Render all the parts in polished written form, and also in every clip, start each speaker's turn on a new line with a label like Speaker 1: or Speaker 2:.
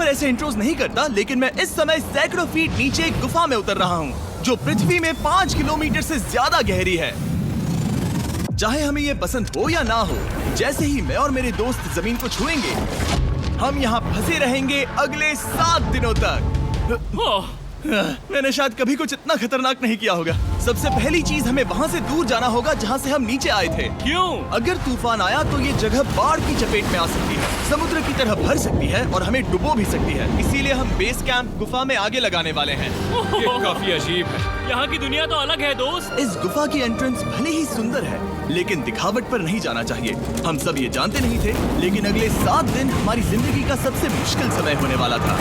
Speaker 1: अक्सर ऐसे इंट्रोज नहीं करता, लेकिन मैं इस समय सैकड़ों फीट नीचे एक गुफा में उतर रहा हूँ जो पृथ्वी में 5 किलोमीटर से ज्यादा गहरी है। चाहे हमें ये पसंद हो या ना हो, जैसे ही मैं और मेरे दोस्त जमीन को छुएंगे, हम यहाँ फंसे रहेंगे अगले 7 दिनों तक। मैंने शायद कभी कुछ इतना खतरनाक नहीं किया होगा। सबसे पहली चीज, हमें वहाँ से दूर जाना होगा जहाँ से हम नीचे आए थे।
Speaker 2: क्यों?
Speaker 1: अगर तूफान आया तो ये जगह बाढ़ की चपेट में आ सकती है, समुद्र की तरह भर सकती है और हमें डुबो भी सकती है। इसीलिए हम बेस कैंप गुफा में आगे लगाने वाले हैं।
Speaker 2: ये काफी अजीब है। यहाँ की दुनिया तो अलग है दोस्त।
Speaker 1: इस गुफा की एंट्रेंस भले ही सुंदर है, लेकिन दिखावट पर नहीं जाना चाहिए। हम सब ये जानते नहीं थे, लेकिन अगले 7 दिन हमारी जिंदगी का सबसे मुश्किल समय होने वाला था।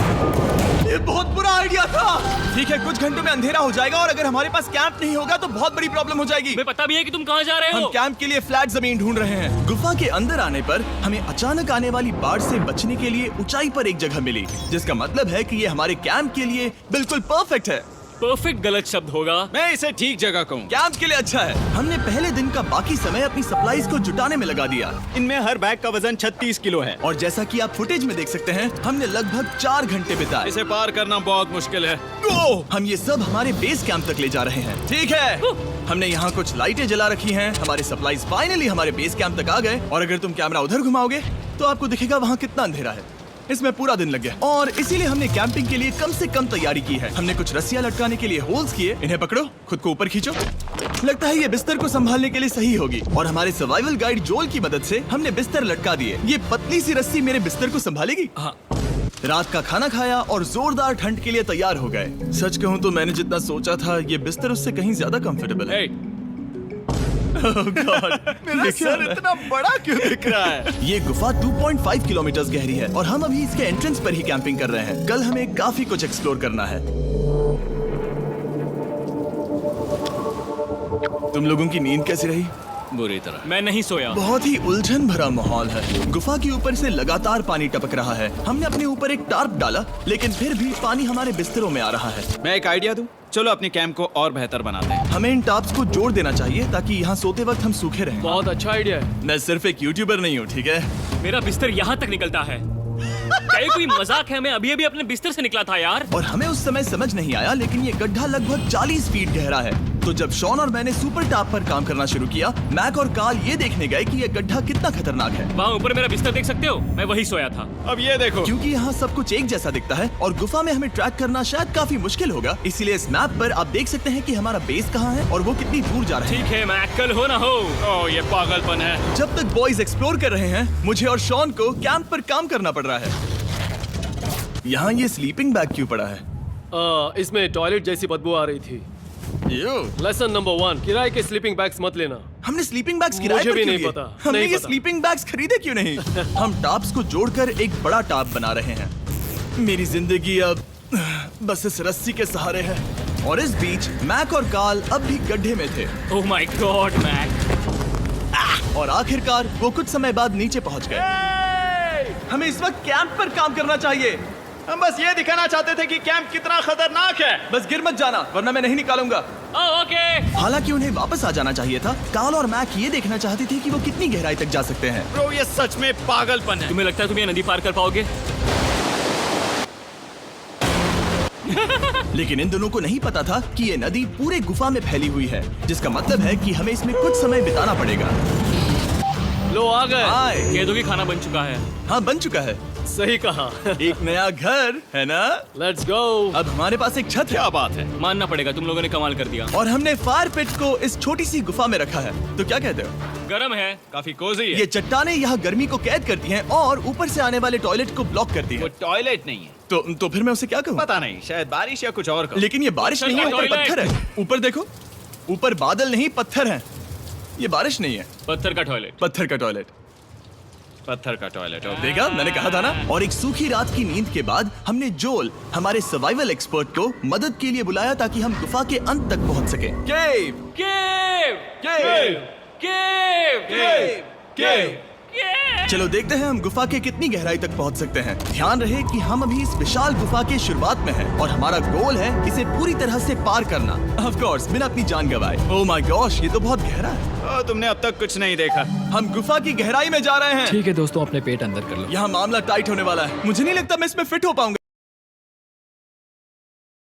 Speaker 1: ये बहुत बुरा आइडिया था। ठीक है, कुछ घंटों में अंधेरा हो जाएगा और अगर हमारे पास कैंप नहीं होगा तो बहुत बड़ी प्रॉब्लम हो जाएगी।
Speaker 2: तुम्हें पता भी है कि तुम कहाँ जा रहे हो?
Speaker 1: हम कैंप के लिए फ्लैट जमीन ढूंढ रहे हैं। गुफा के अंदर आने पर हमें अचानक आने वाली बाढ़ से बचने के लिए ऊंचाई पर एक जगह मिली, जिसका मतलब है कि ये हमारे कैंप के लिए बिल्कुल परफेक्ट है।
Speaker 2: परफेक्ट गलत शब्द होगा।
Speaker 3: मैं इसे ठीक जगह कहूँ।
Speaker 1: कैंप के लिए अच्छा है। हमने पहले दिन का बाकी समय अपनी सप्लाईज को जुटाने में लगा दिया।
Speaker 3: इनमें हर बैग का वजन 36 किलो है।
Speaker 1: और जैसा कि आप फुटेज में देख सकते हैं, हमने लगभग 4 घंटे बिताए।
Speaker 3: इसे पार करना बहुत मुश्किल है।
Speaker 1: हम ये सब हमारे बेस कैंप तक ले जा रहे हैं। ठीक है, हमने यहाँ कुछ लाइटें जला रखी हैं। हमारे सप्लाईज फाइनली हमारे बेस कैंप तक आ गए। और अगर तुम कैमरा उधर घुमाओगे तो आपको दिखेगा वहाँ कितना अंधेरा है। इसमें पूरा दिन लग गया और इसीलिए हमने कैंपिंग के लिए कम से कम तैयारी की है। हमने कुछ रस्सियां लटकाने के लिए होल्स किए। इन्हें पकड़ो, खुद को ऊपर खींचो। लगता है ये बिस्तर को संभालने के लिए सही होगी। और हमारे सर्वाइवल गाइड जोल की मदद से हमने बिस्तर लटका दिए। ये पतली सी रस्सी मेरे बिस्तर को संभालेगी।
Speaker 2: हाँ।
Speaker 1: रात का खाना खाया और जोरदार ठंड के लिए तैयार हो गए। सच कहूँ तो मैंने जितना सोचा था, ये बिस्तर उससे कहीं ज्यादा कंफर्टेबल है। Oh God, मेरा सर इतना बड़ा क्यों दिख रहा है? ये गुफा 2.5 किलोमीटर गहरी है और हम अभी इसके एंट्रेंस पर ही कैंपिंग कर रहे हैं। कल हमें काफी कुछ एक्सप्लोर करना है। तुम लोगों की नींद कैसी रही?
Speaker 3: बुरी तरह।
Speaker 2: मैं नहीं सोया।
Speaker 1: बहुत ही उलझन भरा माहौल है। गुफा के ऊपर से लगातार पानी टपक रहा है। हमने अपने ऊपर एक टार्प डाला, लेकिन फिर भी पानी हमारे बिस्तरों में आ रहा है।
Speaker 3: मैं एक आइडिया दूं? चलो अपने कैंप को और बेहतर बनाते हैं।
Speaker 1: हमें इन टार्प्स को जोड़ देना चाहिए ताकि यहाँ सोते वक्त हम सूखे रहें।
Speaker 2: बहुत अच्छा आइडिया है।
Speaker 1: मैं सिर्फ एक यूट्यूबर नहीं हूँ, ठीक है?
Speaker 2: मेरा बिस्तर यहाँ तक निकलता है। क्या ये कोई मजाक है? मैं अभी अभी अपने बिस्तर से निकला था यार।
Speaker 1: और हमें उस समय समझ नहीं आया, लेकिन ये गड्ढा लगभग 40 फीट गहरा है। तो जब शॉन और मैंने सुपर टाप पर काम करना शुरू किया, मैक और कार्ल ये देखने गए कि ये गड्ढा कितना खतरनाक है।
Speaker 2: वहाँ ऊपर मेरा बिस्तर देख सकते हो? मैं वही सोया था।
Speaker 3: अब ये देखो।
Speaker 1: क्योंकि यहाँ सब कुछ एक जैसा दिखता है और गुफा में हमें ट्रैक करना शायद काफी मुश्किल होगा, इसीलिए इस मैप पर आप देख सकते हैं कि हमारा बेस कहाँ है और वो कितनी दूर जा रहा है।
Speaker 2: ठीक है, मैं कल हो ना हो।
Speaker 3: ओह, ये पागलपन है।
Speaker 1: जब तक बॉयज एक्सप्लोर कर रहे हैं, मुझे और शॉन को कैंप पर काम करना पड़ रहा है। यहाँ ये स्लीपिंग बैग क्यों पड़ा है?
Speaker 4: इसमें टॉयलेट जैसी बदबू आ रही थी। लेसन नंबर 1, किराए के स्लीपिंग बैग्स मत लेना।
Speaker 1: हमने स्लीपिंग बैग्स किराए
Speaker 4: मुझे
Speaker 1: पर
Speaker 4: भी
Speaker 1: क्यों
Speaker 4: नहीं
Speaker 1: लिए?
Speaker 4: पता,
Speaker 1: हमने
Speaker 4: नहीं
Speaker 1: ये
Speaker 4: पता।
Speaker 1: स्लीपिंग बैग्स खरीदे क्यों नहीं? हम टाप्स को जोड़कर एक बड़ा टाप बना रहे हैं। मेरी जिंदगी अब बस इस रस्सी के सहारे है। और इस बीच मैक और कार्ल अब भी गड्ढे में थे।
Speaker 2: Oh my god Mac.
Speaker 1: और आखिरकार वो कुछ समय बाद नीचे पहुंच गए। हमें इस वक्त कैंप पर काम करना चाहिए।
Speaker 3: हम बस ये दिखाना चाहते थे कि कैंप कितना खतरनाक है।
Speaker 1: बस गिर मत जाना, वरना मैं नहीं निकालूंगा।
Speaker 2: ओके।
Speaker 1: हालांकि उन्हें वापस आ जाना चाहिए था। कार्ल और मैक ये देखना चाहते थे कि वो कितनी गहराई तक जा सकते हैं।
Speaker 3: ब्रो, ये सच में पागलपन है।
Speaker 2: तुम्हें लगता है तुम ये नदी पार कर पाओगे?
Speaker 1: लेकिन इन दोनों को नहीं पता था कि ये नदी पूरे गुफा में फैली हुई है, जिसका मतलब है कि हमें इसमें कुछ समय बिताना पड़ेगा।
Speaker 4: लो आ गए।
Speaker 1: हाय।
Speaker 2: कह दो कि खाना बन चुका है।
Speaker 1: हाँ, बन चुका है।
Speaker 4: सही कहा।
Speaker 1: एक नया घर है ना?
Speaker 4: Let's go.
Speaker 1: अब हमारे पास एक छत है।
Speaker 3: क्या बात है।
Speaker 2: मानना पड़ेगा, तुम लोगों ने कमाल कर दिया।
Speaker 1: और हमने फायर पिट को इस छोटी सी गुफा में रखा है। तो क्या कहते हो?
Speaker 2: गरम है।
Speaker 3: काफी कोजी है।
Speaker 1: ये चट्टानें यहाँ गर्मी को कैद करती हैं और ऊपर से आने वाले टॉयलेट को ब्लॉक करती
Speaker 3: वो
Speaker 1: हैं।
Speaker 3: टॉयलेट नहीं है।
Speaker 1: तो फिर मैं उसे क्या कहूँ?
Speaker 3: पता नहीं, शायद बारिश या कुछ और कहूं।
Speaker 1: लेकिन ये बारिश नहीं है, ऊपर
Speaker 2: टॉयलेट।
Speaker 1: पत्थर है। ऊपर देखो, ऊपर बादल नहीं पत्थर है। ये बारिश नहीं है,
Speaker 2: पत्थर का टॉयलेट।
Speaker 1: पत्थर का टॉयलेट।
Speaker 3: पत्थर का टॉयलेट।
Speaker 1: देखा, मैंने कहा था ना। और एक सूखी रात की नींद के बाद हमने जोल, हमारे सर्वाइवल एक्सपर्ट को मदद के लिए बुलाया ताकि हम गुफा के अंत तक पहुंच सकें। केव,
Speaker 2: केव,
Speaker 1: केव,
Speaker 2: केव,
Speaker 1: केव, केव।
Speaker 2: केव।
Speaker 1: चलो देखते हैं हम गुफा के कितनी गहराई तक पहुंच सकते हैं। ध्यान रहे कि हम अभी इस विशाल गुफा के शुरुआत में हैं और हमारा गोल है इसे पूरी तरह से पार करना। ऑफ कोर्स, बिना अपनी जान गंवाए। ओह माय गॉश, ये तो बहुत गहरा है।
Speaker 3: तुमने अब तक कुछ नहीं देखा।
Speaker 1: हम गुफा की गहराई में जा रहे हैं।
Speaker 5: ठीक है दोस्तों, अपने पेट अंदर कर लो।
Speaker 1: यहाँ मामला टाइट होने वाला है। मुझे नहीं लगता मैं इसमें फिट हो पाऊंगा।